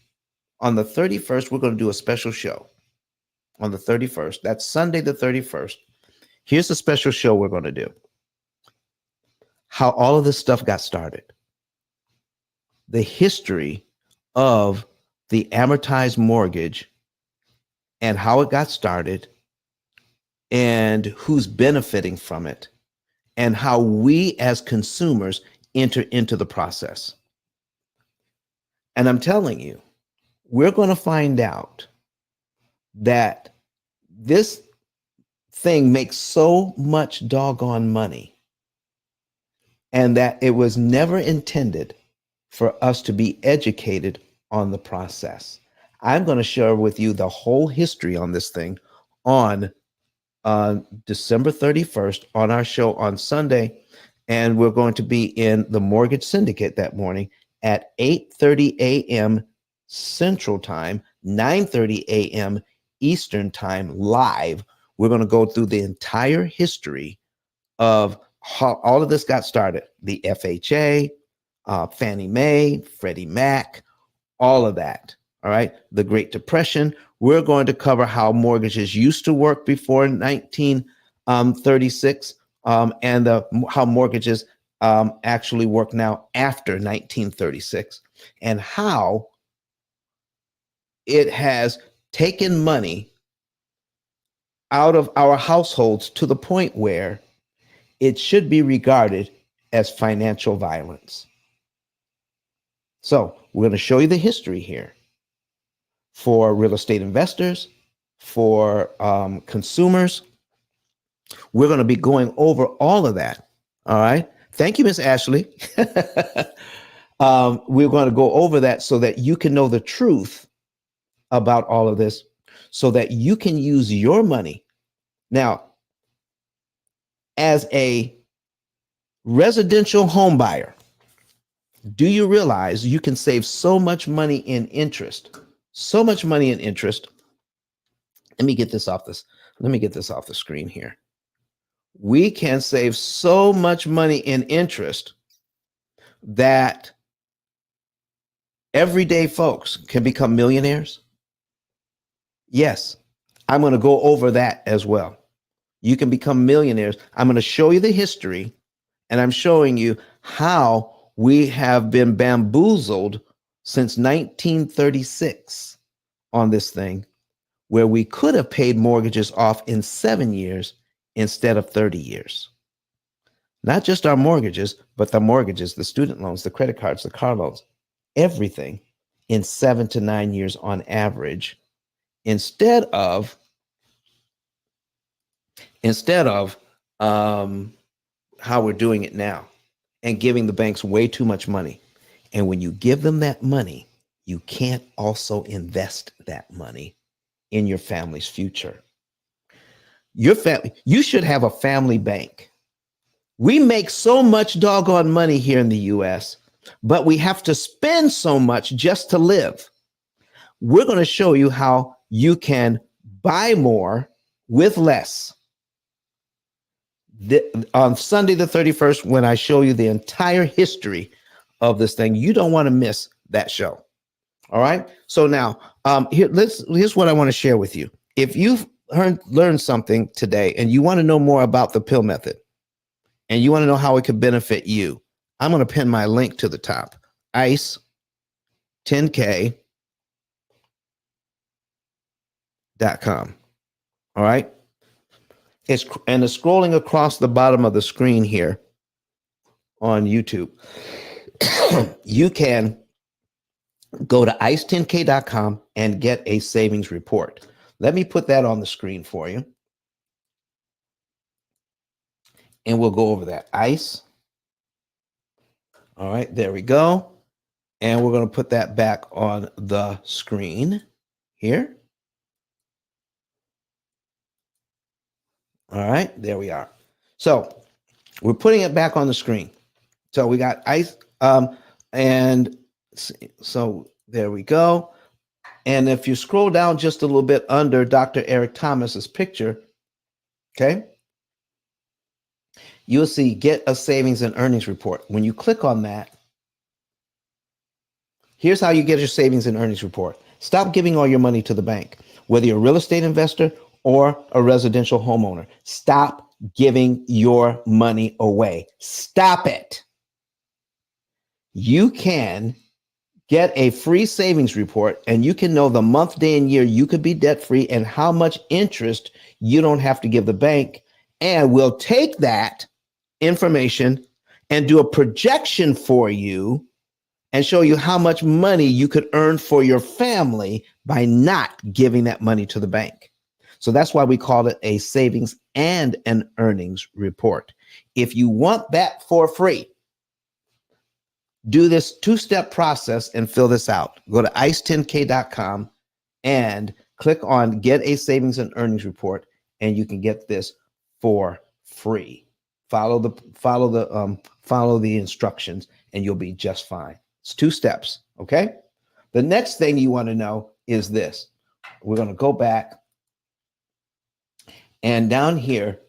On the 31st, we're going to do a special show. On the 31st, that's Sunday the 31st. Here's the special show we're going to do. How all of this stuff got started. The history of the amortized mortgage and how it got started and who's benefiting from it and how we as consumers enter into the process. And I'm telling you, we're going to find out that this thing makes so much doggone money and that it was never intended for us to be educated on the process. I'm going to share with you the whole history on this thing on December 31st on our show on Sunday. And we're going to be in the Mortgage Syndicate that morning at 8:30 a.m. Central Time, 9:30 a.m. Eastern Time live. We're going to go through the entire history of how all of this got started. The FHA, Fannie Mae, Freddie Mac, all of that. All right. The Great Depression. We're going to cover how mortgages used to work before 1936 and how mortgages actually work now after 1936 and how it has taken money out of our households to the point where it should be regarded as financial violence. So we're going to show you the history here for real estate investors, for consumers. We're going to be going over all of that. All right. Thank you, Miss Ashley. We're going to go over that so that you can know the truth about all of this, so that you can use your money. Now, as a residential home buyer, do you realize you can save so much money in interest? So much money in interest. Let me get this off the screen here. We can save so much money in interest that everyday folks can become millionaires. Yes, I'm going to go over that as well. You can become millionaires. I'm going to show you the history, and I'm showing you how We have been bamboozled since 1936 on this thing, where we could have paid mortgages off in 7 years instead of 30 years. Not just our mortgages, but the mortgages, the student loans, the credit cards, the car loans, everything in 7 to 9 years on average, instead of how we're doing it now and giving the banks way too much money. And when you give them that money, you can't also invest that money in your family's future. Your family, you should have a family bank. We make so much doggone money here in the US, but we have to spend so much just to live. We're going to show you how you can buy more with less. On Sunday the 31st, when I show you the entire history of this thing, you don't want to miss that show. All right. So now, here's what I want to share with you. If you've learned something today and you want to know more about the P.I.L.L method and you want to know how it could benefit you, I'm going to pin my link to the top. ice10k.com. All right. It's scrolling across the bottom of the screen here on YouTube. You can go to ice10k.com and get a savings report. Let me put that on the screen for you. And we'll go over that. ICE. All right, there we go. And we're going to put that back on the screen here. All right, there we are. So we're putting it back on the screen. So we got ICE. And so there we go. And if you scroll down just a little bit under Dr. Eric Thomas's picture, okay, you'll see get a savings and earnings report. When you click on that, here's how you get your savings and earnings report. Stop giving all your money to the bank, whether you're a real estate investor or a residential homeowner. Stop giving your money away. Stop it. You can get a free savings report and you can know the month, day, and year you could be debt free and how much interest you don't have to give the bank. And we'll take that information and do a projection for you and show you how much money you could earn for your family by not giving that money to the bank. So that's why we call it a savings and an earnings report. If you want that for free, do this two-step process and fill this out. Go to ice10k.com and click on get a savings and earnings report, and you can get this for free. Follow the instructions and you'll be just fine. It's 2 steps, okay? The next thing you want to know is this. We're going to go back and down here,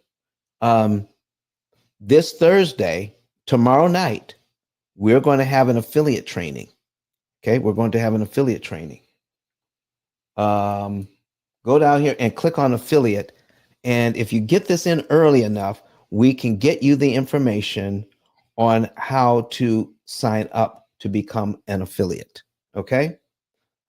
this Thursday, tomorrow night, we're going to have an affiliate training. Okay, we're going to have an affiliate training. Go down here and click on affiliate. And if you get this in early enough, we can get you the information on how to sign up to become an affiliate. Okay,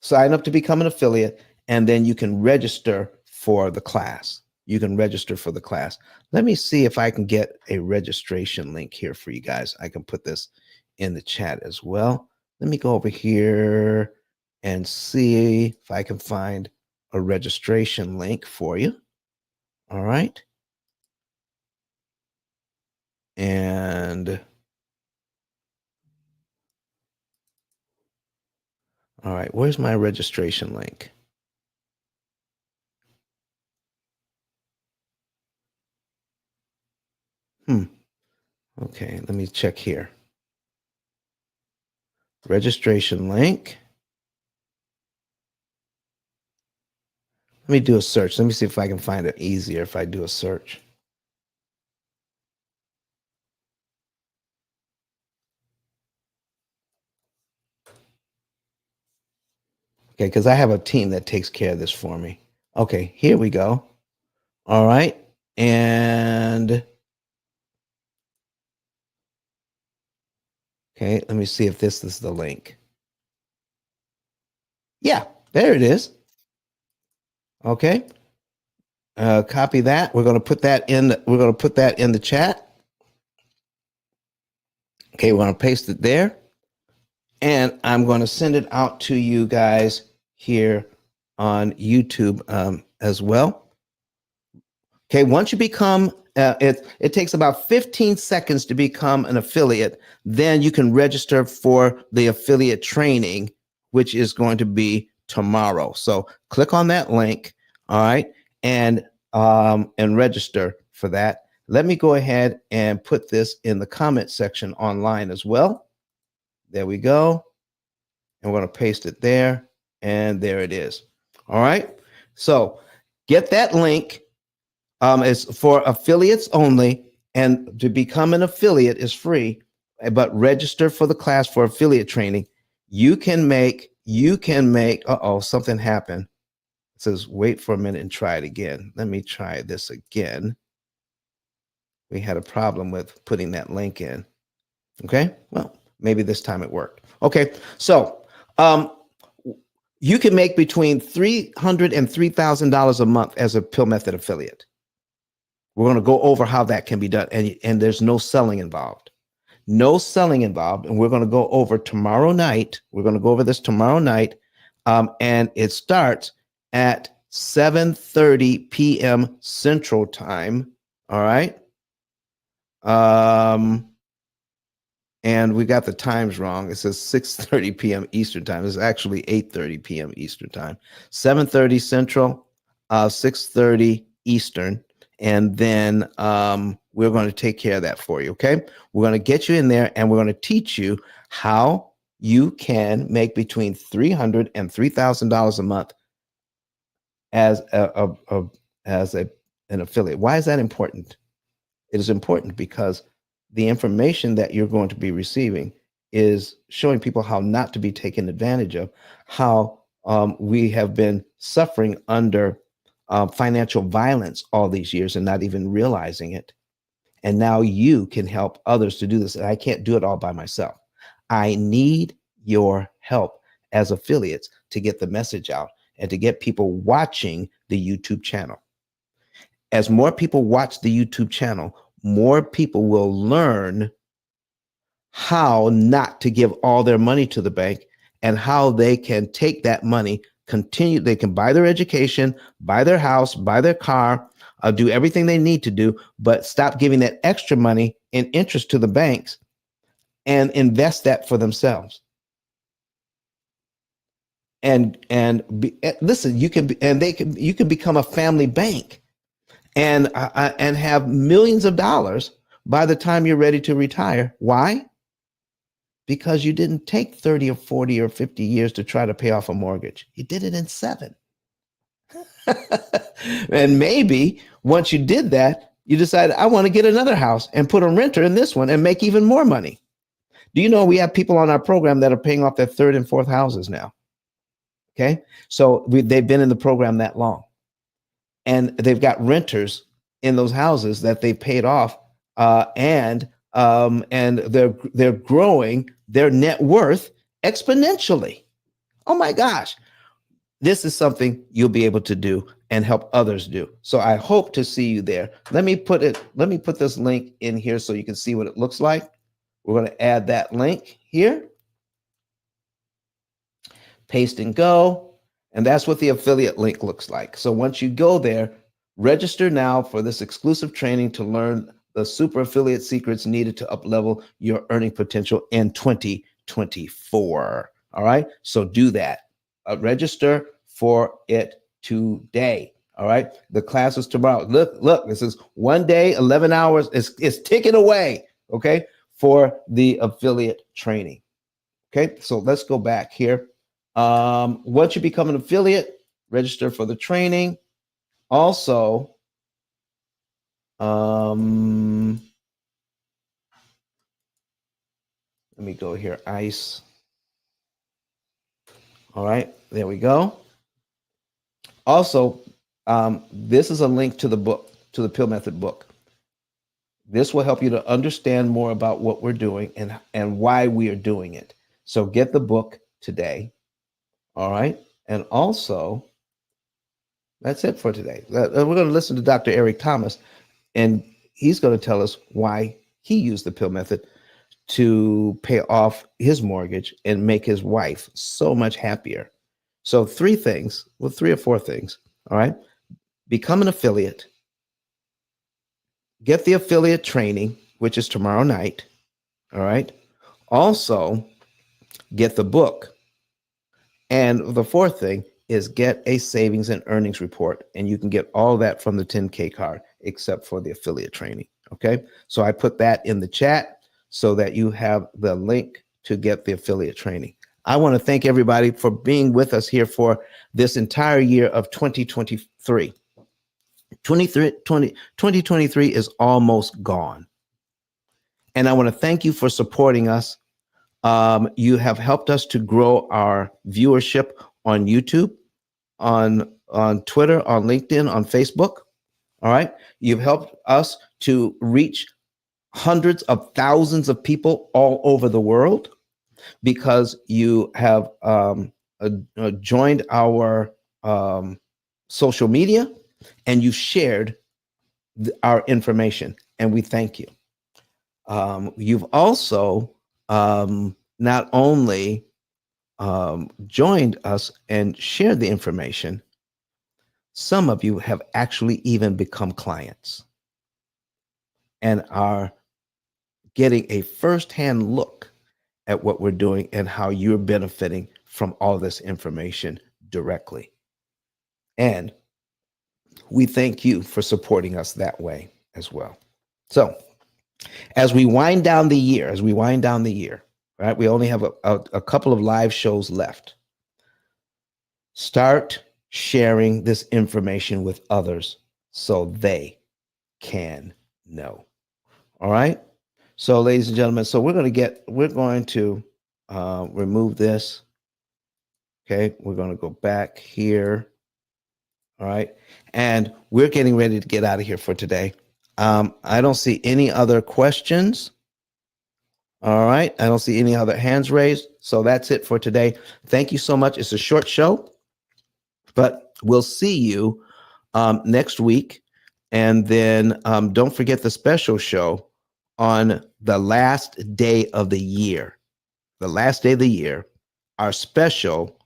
sign up to become an affiliate, and then you can register for the class. You can register for the class. Let me see if I can get a registration link here for you guys. I can put this in the chat as well. Let me go over here and see if I can find a registration link for you. All right. And all right, where's my registration link? Okay, let me check here. Registration link. Let me do a search. Let me see if I can find it easier if I do a search. Okay, because I have a team that takes care of this for me. Okay, here we go. All right. And Okay, let me see if this is the link. Yeah, there it is. Okay. Copy that. We're going to put that in. We're going to put that in the chat. Okay, we're going to paste it there, and I'm going to send it out to you guys here on YouTube as well. Okay, once you become, it takes about 15 seconds to become an affiliate. Then you can register for the affiliate training, which is going to be tomorrow. So click on that link, all right, and register for that. Let me go ahead and put this in the comment section online as well. There we go. And we're going to paste it there, and there it is. All right. So get that link. It's for affiliates only, and to become an affiliate is free, but register for the class for affiliate training. You can make, something happened. It says, wait for a minute and try it again. Let me try this again. We had a problem with putting that link in. Okay, well, maybe this time it worked. Okay, so you can make between $300 and $3,000 a month as a P.I.L.L method affiliate. We're going to go over how that can be done, and there's no selling involved. No selling involved, and we're going to go over tomorrow night. We're going to go over this tomorrow night, and it starts at 7:30 p.m. Central Time. All right. And we got the times wrong. It says 6:30 p.m. Eastern Time. It's actually 8:30 p.m. Eastern Time. 7:30 Central, 6:30 Eastern. And then we're going to take care of that for you, okay? We're going to get you in there, and we're going to teach you how you can make between $300 and $3,000 a month as an affiliate. Why is that important? It is important because the information that you're going to be receiving is showing people how not to be taken advantage of, how we have been suffering under financial violence all these years and not even realizing it. And now you can help others to do this. And I can't do it all by myself. I need your help as affiliates to get the message out and to get people watching the YouTube channel. As more people watch the YouTube channel, more people will learn how not to give all their money to the bank and how they can take that money, continue, they can buy their education, buy their house, buy their car, do everything they need to do, but stop giving that extra money in interest to the banks and invest that for themselves. Listen, you can, and they can, you can become a family bank and have millions of dollars by the time you're ready to retire. Why? Because you didn't take 30 or 40 or 50 years to try to pay off a mortgage. You did it in 7. And maybe once you did that, you decided, I want to get another house and put a renter in this one and make even more money. Do you know we have people on our program that are paying off their 3rd and 4th houses now? Okay. So they've been in the program that long, and they've got renters in those houses that they paid off, and they're growing their net worth exponentially. Oh my gosh, this is something you'll be able to do and help others do. So I hope to see you there. Let me put this link in here so you can see what it looks like. We're going to add that link here. Paste and go. And that's what the affiliate link looks like. So once you go there, register now for this exclusive training to learn the super affiliate secrets needed to uplevel your earning potential in 2024. All right. So do that. Register for it today. All right. The class is tomorrow. Look, this is 1 day, 11 hours. It's ticking away. Okay. For the affiliate training. Okay. So let's go back here. Once you become an affiliate, register for the training. Also, let me go here. ICE. All right, there we go. Also, this is a link to the book, to the P.I.L.L Method book. This will help you to understand more about what we're doing and why we are doing it. So get the book today. All right. And also, that's it for today. We're going to listen to Dr. Eric Thomas, and he's going to tell us why he used the pill method to pay off his mortgage and make his wife so much happier. So three or four things. All right. Become an affiliate. Get the affiliate training, which is tomorrow night. All right. Also, get the book. And the fourth thing is get a savings and earnings report. And you can get all that from the 10K card, except for the affiliate training. Okay. So I put that in the chat so that you have the link to get the affiliate training. I want to thank everybody for being with us here for this entire year of 2023. 2023 is almost gone. And I want to thank you for supporting us. You have helped us to grow our viewership on YouTube, on Twitter, on LinkedIn, on Facebook. All right. You've helped us to reach hundreds of thousands of people all over the world because you have joined our social media and you shared our information, and we thank you. You've also not only joined us and shared the information, some of you have actually even become clients and are getting a firsthand look at what we're doing and how you're benefiting from all this information directly. And we thank you for supporting us that way as well. So as we wind down the year, right, we only have a couple of live shows left. Start sharing this information with others so they can know. All right. So, ladies and gentlemen, so we're going to remove this. Okay. We're going to go back here. All right. And we're getting ready to get out of here for today. I don't see any other questions. All right. I don't see any other hands raised. So that's it for today. Thank you so much. It's a short show, but we'll see you next week. And then don't forget the special show on the last day of the year. The last day of the year, our special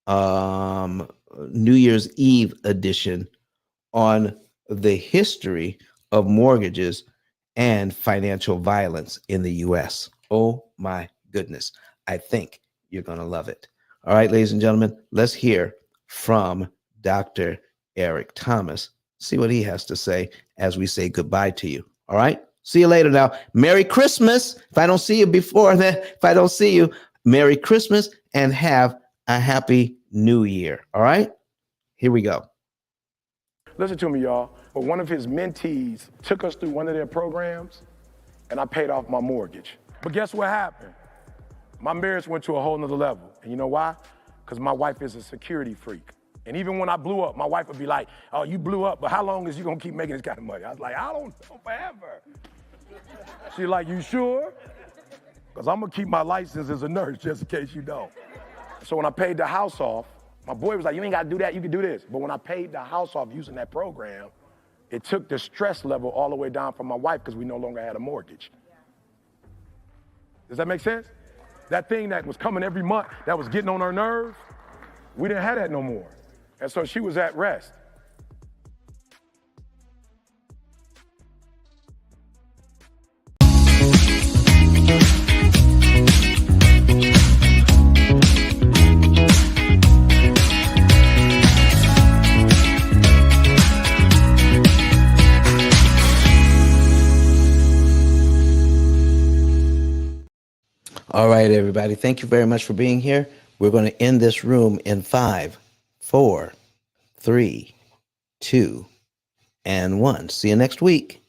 New Year's Eve edition on the history of mortgages and financial violence in the U.S. Oh my goodness. I think you're going to love it. All right, ladies and gentlemen, let's hear from Dr. Eric Thomas. See what he has to say as we say goodbye to you. All right. See you later now. Merry Christmas. If I don't see you before then, if I don't see you, Merry Christmas and have a happy new year. All right. Here we go. Listen to me, y'all. But one of his mentees took us through one of their programs, and I paid off my mortgage. But guess what happened? My marriage went to a whole nother level. And you know why? Because my wife is a security freak. And even when I blew up, my wife would be like, oh, you blew up, but how long is you gonna keep making this kind of money? I was like, I don't know, forever. She's like, you sure? Because I'm gonna keep my license as a nurse just in case you don't. So when I paid the house off, my boy was like, you ain't gotta do that, you can do this. But when I paid the house off using that program, it took the stress level all the way down from my wife because we no longer had a mortgage. Does that make sense? That thing that was coming every month, that was getting on her nerves, we didn't have that no more. And so she was at rest. All right, everybody. Thank you very much for being here. We're going to end this room in 5, 4, 3, 2, and 1. See you next week.